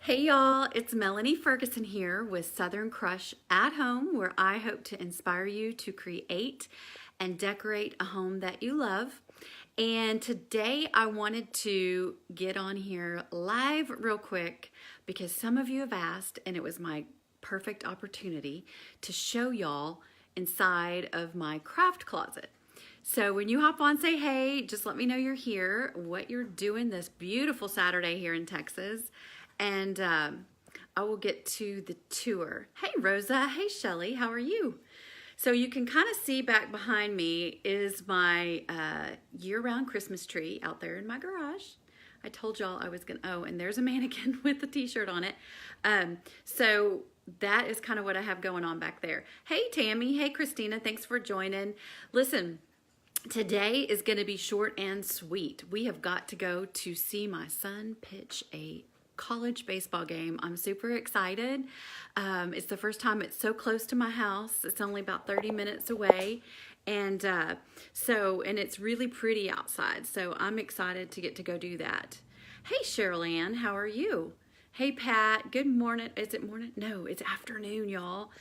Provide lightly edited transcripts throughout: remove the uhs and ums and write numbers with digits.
Hey y'all, it's Melanie Ferguson here with Southern Crush at Home, where I hope to inspire you to create and decorate a home that you love. And today I wanted to get on here live real quick because some of you have asked, and it was my perfect opportunity to show y'all inside of my craft closet. So when you hop on, say hey, just let me know you're here, what you're doing this beautiful Saturday here in Texas. And I will get to the tour. Hey Rosa, hey Shelly, how are you? So you can kind of see back behind me is my year-round Christmas tree out there in my garage. I told y'all I was gonna, oh, and there's a mannequin with the t-shirt on it. So that is kind of what I have going on back there. Hey Tammy, hey Christina, thanks for joining. Listen, today is gonna be short and sweet. We have got to go to see my son pitch a college baseball game. I'm super excited. It's the first time it's so close to my house. It's only about 30 minutes away. And and it's really pretty outside. So I'm excited to get to go do that. Hey, Cheryl Ann, how are you? Hey, Pat, good morning. Is it morning? No, it's afternoon, y'all.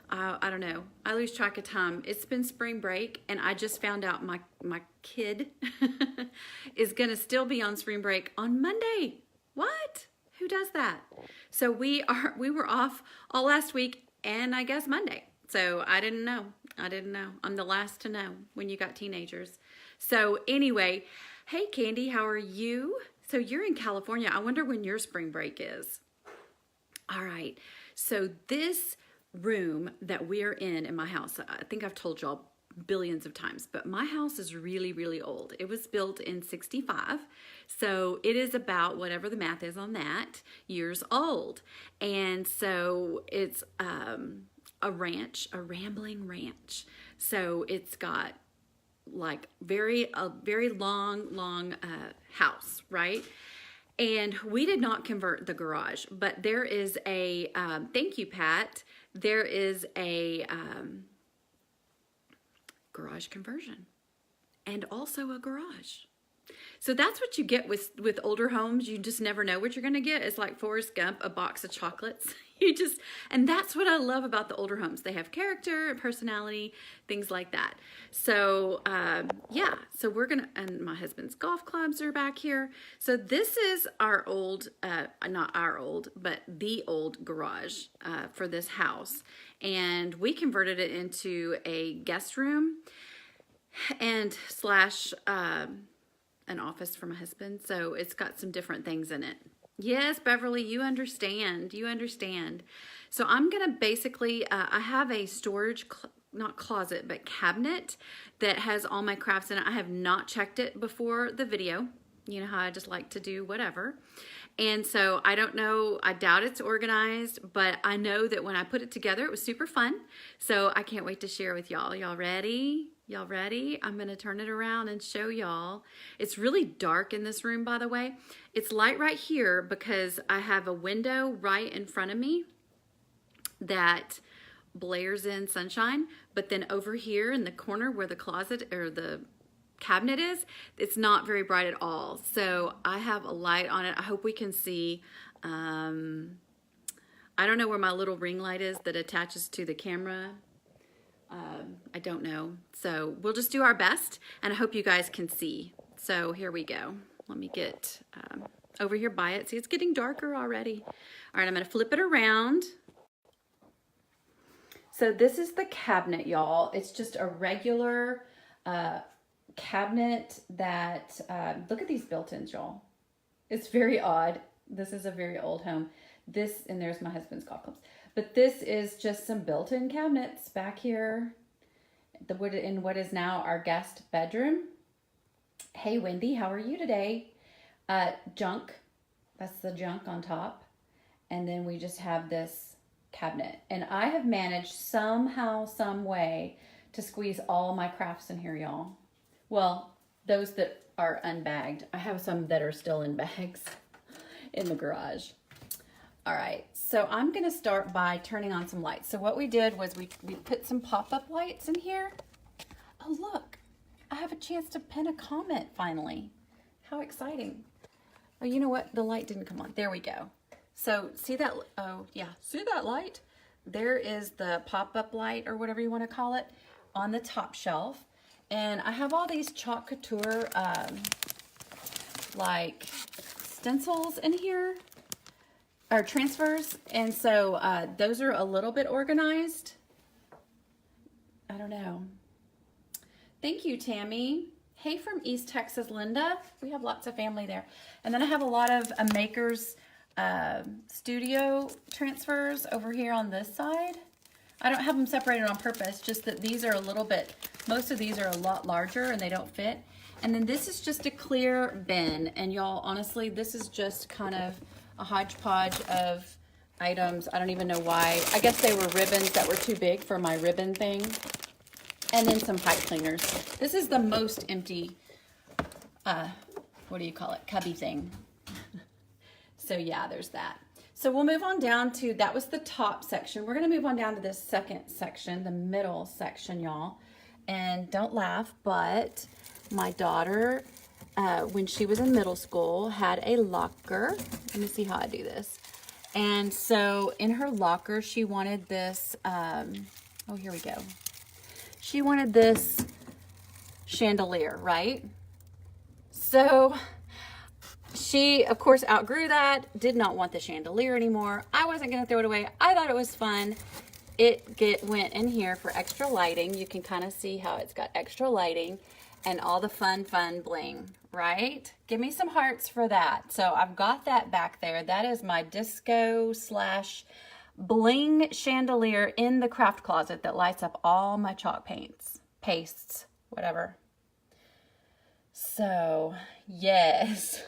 I don't know. I lose track of time. It's been spring break, and I just found out my kid is going to still be on spring break on Monday. What? Who does that? So we were off all last week and I guess Monday. So I didn't know. I'm the last to know when you got teenagers. So anyway, hey Candy, how are you? So you're in California. I wonder when your spring break is. All right. So this room that we're in my house, I think I've told y'all billions of times, but my house is really, really old. It was built in 65. So it is about, whatever the math is on that, years old. And so it's a ranch, a rambling ranch. So it's got like a very long house, right? And we did not convert the garage, but there is a, thank you, Pat, there is a garage conversion and also a garage. So that's what you get with older homes. You just never know what you're going to get. It's like Forrest Gump, a box of chocolates. And that's what I love about the older homes. They have character and personality, things like that. So yeah, so we're going to, and my husband's golf clubs are back here. So this is our old, not our old, but the old garage for this house. And we converted it into a guest room and slash an office for my husband. So it's got some different things in it. Yes, Beverly, you understand. You understand. So I'm going to basically, I have a storage, not closet, but cabinet that has all my crafts in it. I have not checked it before the video. You know how I just like to do whatever. And so I don't know, I doubt it's organized, but I know that when I put it together, it was super fun. So I can't wait to share with y'all. Y'all ready? Y'all ready? I'm gonna turn it around and show y'all. It's really dark in this room, by the way. It's light right here because I have a window right in front of me that blares in sunshine, but then over here in the corner where the closet or the cabinet is, it's not very bright at all. So I have a light on it. I hope we can see. I don't know where my little ring light is that attaches to the camera. I don't know. So we'll just do our best and I hope you guys can see. So here we go. Let me get over here by it. See, it's getting darker already. All right, I'm going to flip it around. So this is the cabinet, y'all. It's just a regular cabinet that, look at these built-ins, y'all. It's very odd. This is a very old home. This, and there's my husband's golf clubs. But this is just some built-in cabinets back here in what is now our guest bedroom. Hey, Wendy, how are you today? Junk. That's the junk on top. And then we just have this cabinet. And I have managed somehow, some way to squeeze all my crafts in here, y'all. Well, those that are unbagged. I have some that are still in bags in the garage. All right, so I'm gonna start by turning on some lights. So what we did was we put some pop-up lights in here. Oh, look, I have a chance to pin a comment finally. How exciting. Oh, you know what? The light didn't come on. There we go. So see that, oh yeah, see that light? There is the pop-up light or whatever you want to call it on the top shelf. And I have all these Chalk Couture like stencils in here, or transfers. And so those are a little bit organized. I don't know. Thank you, Tammy. Hey, from East Texas, Linda. We have lots of family there. And then I have a lot of a Maker's Studio transfers over here on this side. I don't have them separated on purpose, just that these are a little bit, most of these are a lot larger and they don't fit. And then this is just a clear bin. And y'all, honestly, this is just kind of a hodgepodge of items. I don't even know why. I guess they were ribbons that were too big for my ribbon thing. And then some pipe cleaners. This is the most empty, what do you call it, cubby thing. So yeah, there's that. So we'll move on down to, that was the top section. We're gonna move on down to this second section, the middle section, y'all. And don't laugh, but my daughter, when she was in middle school, had a locker. Let me see how I do this. And so in her locker, she wanted this, oh, here we go. She wanted this chandelier, right? So she, of course, outgrew that, did not want the chandelier anymore. I wasn't going to throw it away. I thought it was fun. It went in here for extra lighting. You can kind of see how it's got extra lighting and all the fun bling, right? Give me some hearts for that. So I've got that back there. That is my disco slash bling chandelier in the craft closet that lights up all my chalk paints, pastes, whatever. So yes,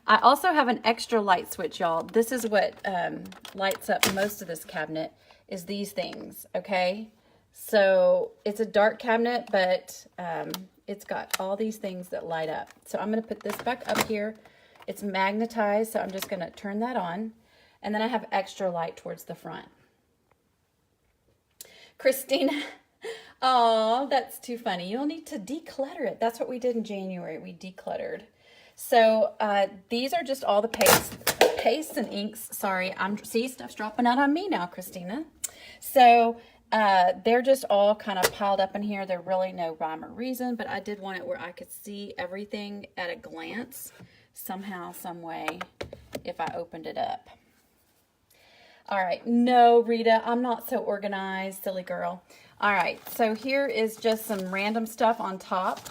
I also have an extra light switch, y'all. This is what lights up most of this cabinet, is these things, okay? So it's a dark cabinet, but it's got all these things that light up. So I'm gonna put this back up here. It's magnetized, so I'm just gonna turn that on. And then I have extra light towards the front. Christina, oh, that's too funny. You'll need to declutter it. That's what we did in January. We decluttered. So these are just all the pastes and inks. Sorry, see, stuff's dropping out on me now, Christina. So they're just all kind of piled up in here. They're really no rhyme or reason, but I did want it where I could see everything at a glance, somehow, some way, if I opened it up. All right, no, Rita, I'm not so organized, silly girl. All right, so here is just some random stuff on top.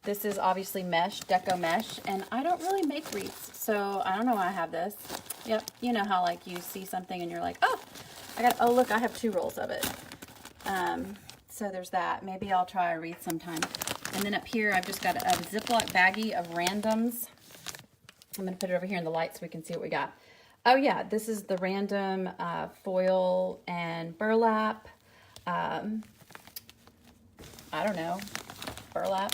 This is obviously mesh, deco mesh, and I don't really make wreaths, so I don't know why I have this. Yep, you know how like you see something and you're like, oh, oh look, I have 2 rolls of it. So there's that. Maybe I'll try a wreath sometime. And then up here, I've just got a Ziploc baggie of randoms. I'm gonna put it over here in the light so we can see what we got. Oh yeah, this is the random foil and burlap. I don't know, burlap.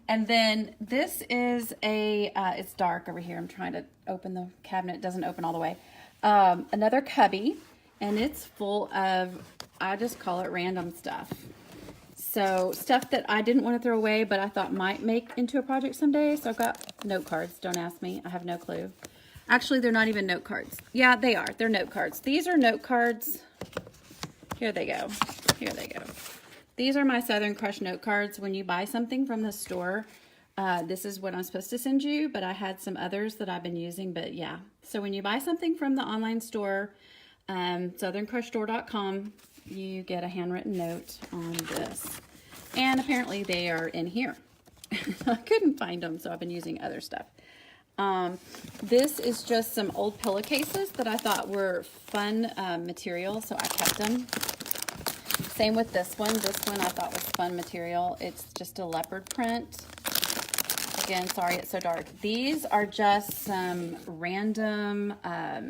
And then this is a, it's dark over here. I'm trying to open the cabinet. It doesn't open all the way. Another cubby, and it's full of, I just call it random stuff. So stuff that I didn't want to throw away, but I thought might make into a project someday. So I've got note cards. Don't ask me. I have no clue. Actually, they're not even note cards. Yeah, they are. They're note cards. These are note cards. Here they go. Here they go. These are my Southern Crush note cards. When you buy something from the store, this is what I'm supposed to send you, but I had some others that I've been using, but yeah. So when you buy something from the online store, southerncrushstore.com, you get a handwritten note on this. And apparently they are in here. I couldn't find them, so I've been using other stuff. This is just some old pillowcases that I thought were fun material, so I kept them. Same with this one. This one I thought was fun material. It's just a leopard print. Again, sorry it's so dark. These are just some random, I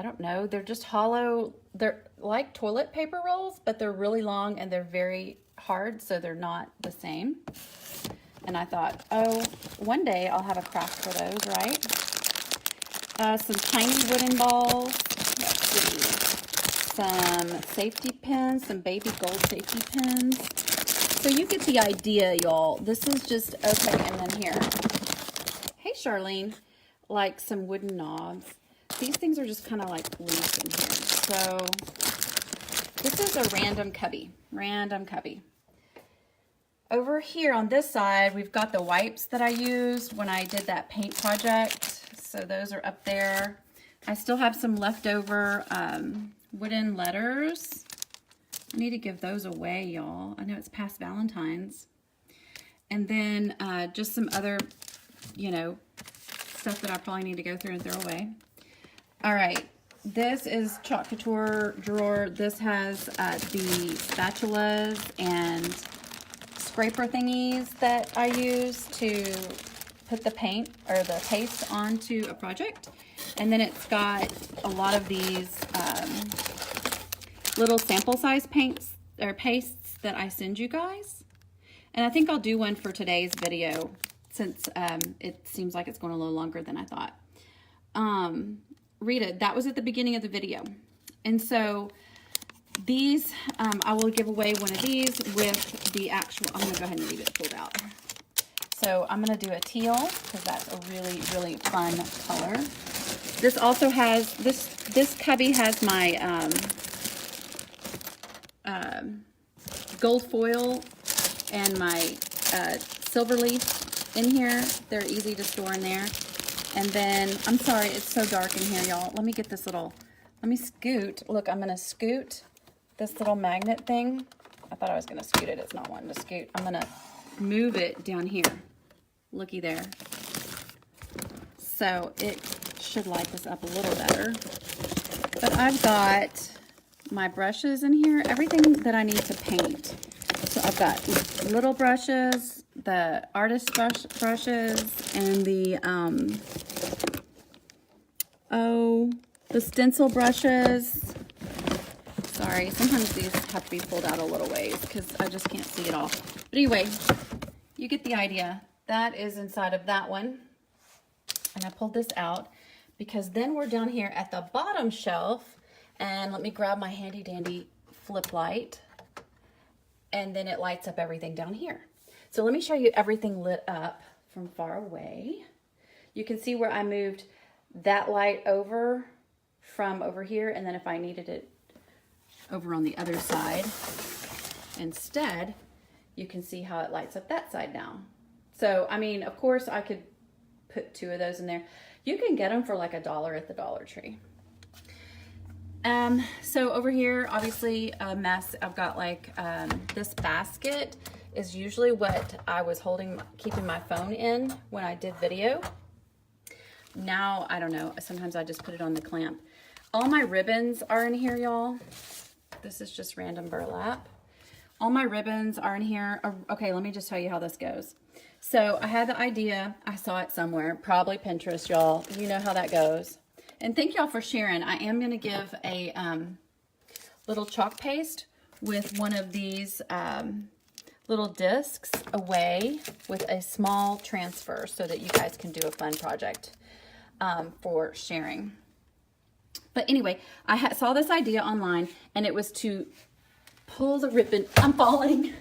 don't know, they're just hollow. They're like toilet paper rolls, but they're really long and they're very hard, so they're not the same. And I thought, oh, one day I'll have a craft for those, right? Some tiny wooden balls. Let's see. Some safety pins, some baby gold safety pins. So you get the idea, y'all. This is just, okay, and then here. Hey, Charlene. like some wooden knobs. These things are just kind of like loose in here. So this is a random cubby. Over here on this side, we've got the wipes that I used when I did that paint project. So those are up there. I still have some leftover wooden letters. I need to give those away, y'all. I know it's past Valentine's. And then just some other, you know, stuff that I probably need to go through and throw away. All right, this is Chalk Couture drawer. This has the spatulas and scraper thingies that I use to put the paint or the paste onto a project. And then it's got a lot of these little sample size paints or pastes that I send you guys. And I think I'll do one for today's video since it seems like it's going a little longer than I thought. Rita, that was at the beginning of the video. And so these, I will give away one of these with the actual, I'm going to go ahead and leave it pulled out. So I'm going to do a teal because that's a really, really fun color. This also has, this cubby has my gold foil and my silver leaf in here. They're easy to store in there. And then, I'm sorry, it's so dark in here, y'all. Let me get this little, let me scoot. Look, I'm going to scoot this little magnet thing. I thought I was going to scoot it. It's not wanting to scoot. I'm going to move it down here. Looky there. So it should light this up a little better. But I've got my brushes in here, everything that I need to paint. So I've got little brushes, the artist brushes, and the the stencil brushes. Sorry, sometimes these have to be pulled out a little ways because I just can't see it all. But anyway, you get the idea. That is inside of that one. And I pulled this out because then we're down here at the bottom shelf. And let me grab my handy dandy flip light. And then it lights up everything down here. So let me show you everything lit up from far away. You can see where I moved that light over from over here. And then if I needed it over on the other side instead, you can see how it lights up that side now. So, I mean, of course I could put two of those in there. You can get them for like $1 at the Dollar Tree. So over here, obviously a mess. I've got like, this basket is usually what I was keeping my phone in when I did video. Now, I don't know. Sometimes I just put it on the clamp. All my ribbons are in here, y'all. This is just random burlap. All my ribbons are in here. Okay, let me just tell you how this goes. So I had the idea. I saw it somewhere, probably Pinterest, y'all. You know how that goes. And thank y'all for sharing. I am going to give a little chalk paste with one of these little discs away with a small transfer so that you guys can do a fun project for sharing. But anyway, I saw this idea online, and it was to pull the ribbon. I'm falling.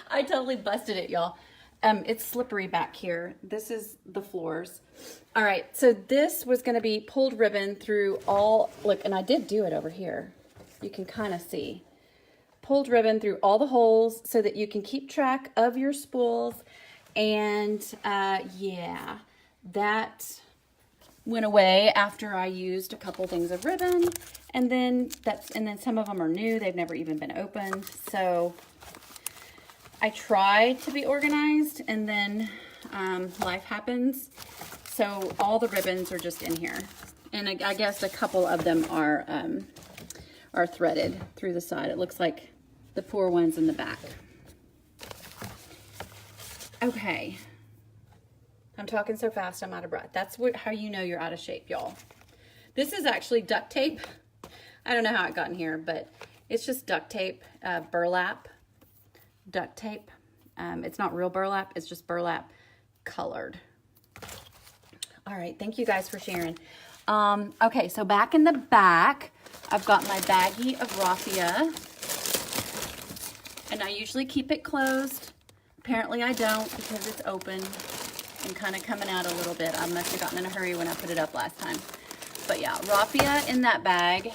I totally busted it, y'all. It's slippery back here. This is the floors. All right, so this was going to be pulled ribbon through all, look, and I did do it over here. You can kind of see. Pulled ribbon through all the holes so that you can keep track of your spools. And yeah, that went away after I used a couple things of ribbon. And then some of them are new. They've never even been opened. So I tried to be organized, and then life happens. So all the ribbons are just in here. And I guess a couple of them are threaded through the side. It looks like the poor ones in the back. Okay. I'm talking so fast, I'm out of breath. That's how you know you're out of shape, y'all. This is actually duct tape. I don't know how it got in here, but it's just duct tape, burlap duct tape. It's not real burlap, it's just burlap colored. All right, thank you guys for sharing. Okay, so back in the back, I've got my baggie of raffia, and I usually keep it closed. Apparently I don't because it's open. and kind of coming out a little bit. I must have gotten in a hurry when I put it up last time. But yeah, raffia in that bag.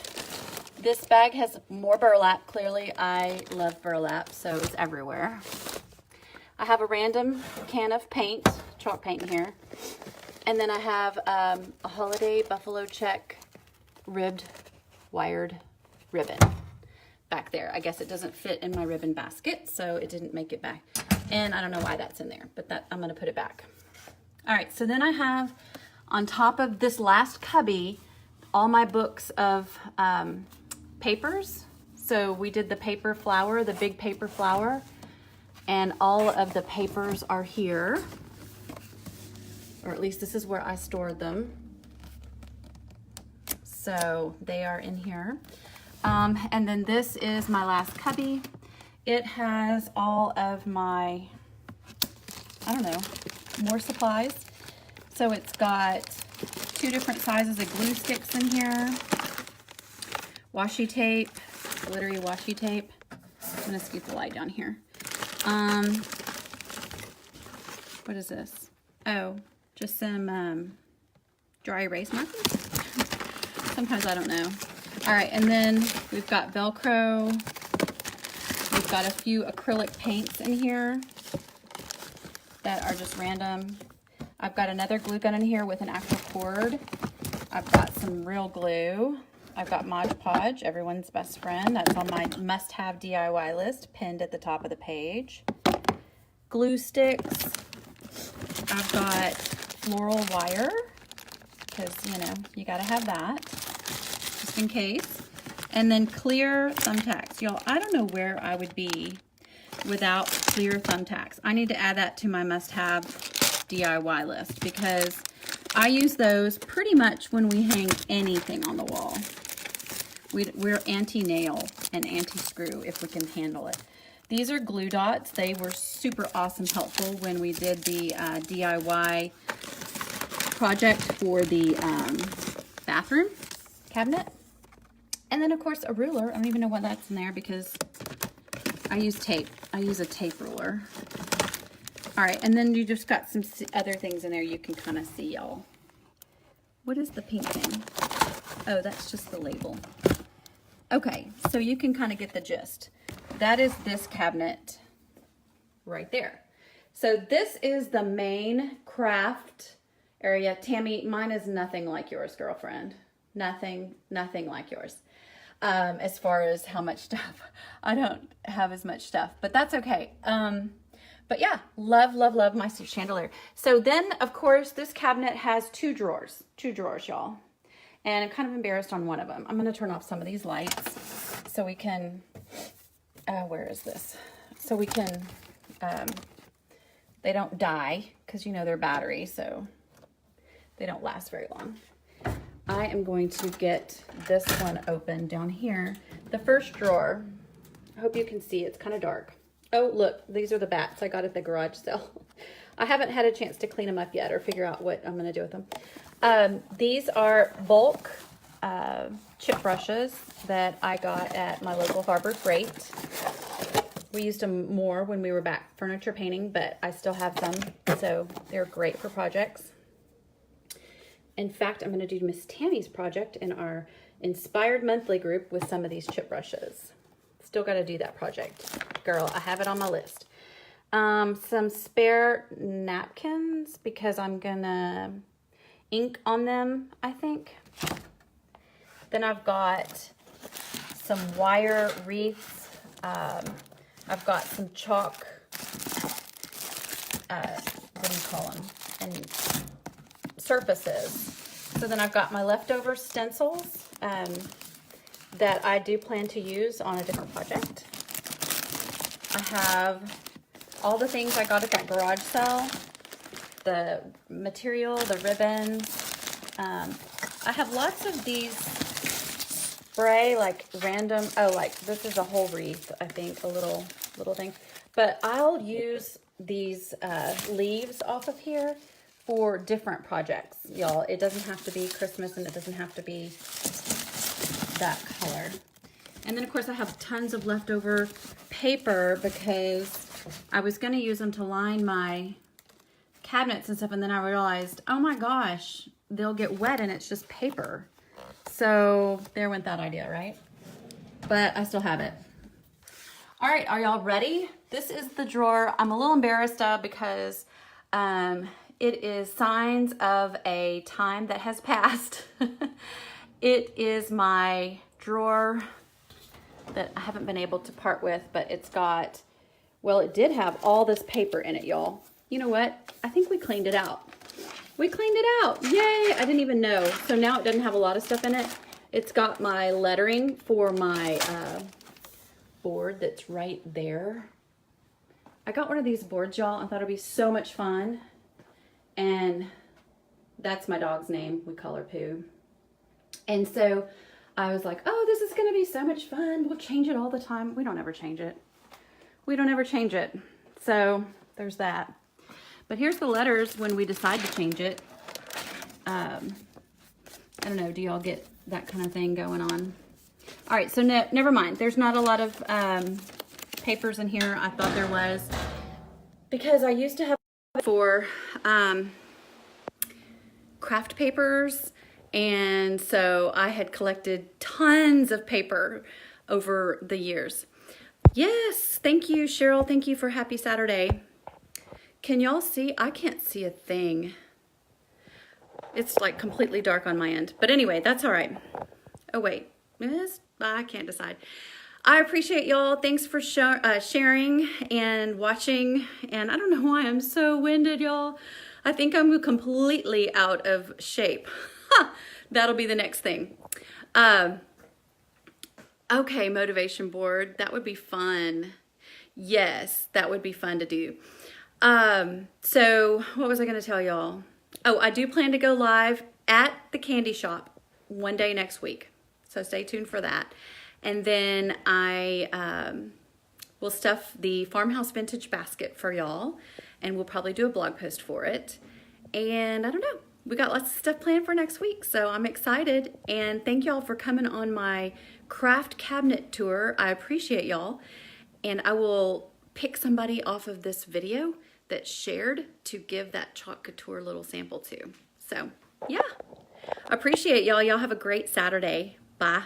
This bag has more burlap. Clearly, I love burlap, so it's everywhere. I have a random can of paint, chalk paint in here. And then I have a holiday buffalo check ribbed wired ribbon back there. I guess it doesn't fit in my ribbon basket, so it didn't make it back. And I don't know why that's in there, but that I'm gonna put it back. All right, so then I have on top of this last cubby, all my books of papers. So we did the paper flower, the big paper flower, and all of the papers are here, or at least this is where I stored them. So they are in here. And then this is my last cubby. It has all of my, I don't know, more supplies. So it's got 2 different sizes of glue sticks in here, washi tape, glittery washi tape. I'm gonna scoot the light down here. What is this? Oh, just some dry erase markers. Sometimes I don't know. All right, and then we've got Velcro. We've got a few acrylic paints in here that are just random. I've got another glue gun in here with an actual cord. I've got some real glue. I've got Mod Podge, everyone's best friend. That's on my must-have DIY list, pinned at the top of the page. Glue sticks. I've got floral wire, because, you know, you gotta have that, just in case. And then clear thumbtacks. Y'all, I don't know where I would be without clear thumbtacks. I need to add that to my must-have DIY list, because I use those pretty much when we hang anything on the wall. We're anti-nail and anti-screw if we can handle it. These are glue dots. They were super awesome helpful when we did the DIY project for the bathroom cabinet. And then of course a ruler. I don't even know what that's in there because I use tape. I use a tape ruler. All right, and then you just got some other things in there you can kind of see, y'all. What is the pink thing? Oh, that's just the label. Okay, so you can kind of get the gist. That is this cabinet right there. So this is the main craft area. Tammy, mine is nothing like yours, girlfriend. Nothing like yours. As far as how much stuff. I don't have as much stuff, but that's okay. But yeah, love my chandelier. So then, of course, this cabinet has 2 drawers, y'all. And I'm kind of embarrassed on one of them. I'm gonna turn off some of these lights so we can, where is this? So we can, they don't die, because you know they're battery, so they don't last very long. I am going to get this one open down here. The first drawer, I hope you can see, it's kind of dark. Oh, look, these are the bats I got at the garage sale. I haven't had a chance to clean them up yet or figure out what I'm going to do with them. These are bulk chip brushes that I got at my local Harbor Freight. We used them more when we were back furniture painting, but I still have some, so they're great for projects. In fact, I'm going to do Miss Tammy's project in our Inspired Monthly group with some of these chip brushes. Still got to do that project. Girl, I have it on my list. Some spare napkins because I'm going to ink on them, I think. Then I've got some wire wreaths. I've got some chalk, what do you call them? And surfaces. So then I've got my leftover stencils that I do plan to use on a different project. I have all the things I got at that garage sale, the material, the ribbons. I have lots of these spray, like random, oh, like this is a whole wreath, I think, a little thing. But I'll use these leaves off of here for different projects, y'all. It doesn't have to be Christmas and it doesn't have to be that color. And then of course I have tons of leftover paper because I was going to use them to line my cabinets and stuff, and then I realized, oh my gosh, they'll get wet and it's just paper. So there went that idea, right? But I still have it. All right, are y'all ready? This is the drawer I'm a little embarrassed of because it is signs of a time that has passed. It is my drawer that I haven't been able to part with, but it's got, well, it did have all this paper in it, y'all. You know what? I think we cleaned it out. We cleaned it out. Yay! I didn't even know. So now it doesn't have a lot of stuff in it. It's got my lettering for my board that's right there. I got one of these boards, y'all. I thought it'd be so much fun. And that's my dog's name. We call her Pooh. And so I was like, oh, this is going to be so much fun. We'll change it all the time. We don't ever change it. We don't ever change it. So there's that. But here's the letters when we decide to change it. I don't know. Do y'all get that kind of thing going on? All right. So never mind. There's not a lot of papers in here. I thought there was, because I used to have for craft papers. And so I had collected tons of paper over the years. Yes, thank you, Cheryl. Thank you for Happy Saturday. Can y'all see? I can't see a thing. It's like completely dark on my end. But anyway, that's all right. Oh, wait. I can't decide. I appreciate y'all. Thanks for sharing and watching. And I don't know why I'm so winded, y'all. I think I'm completely out of shape. That'll be the next thing. Okay, motivation board. That would be fun. Yes, that would be fun to do. So what was I going to tell y'all? Oh, I do plan to go live at the candy shop one day next week. So stay tuned for that. And then I will stuff the farmhouse vintage basket for y'all. And we'll probably do a blog post for it. And I don't know. We got lots of stuff planned for next week, so I'm excited. And thank y'all for coming on my craft cabinet tour. I appreciate y'all. And I will pick somebody off of this video that shared to give that Chalk Couture little sample to. So, yeah. Appreciate y'all. Y'all have a great Saturday. Bye.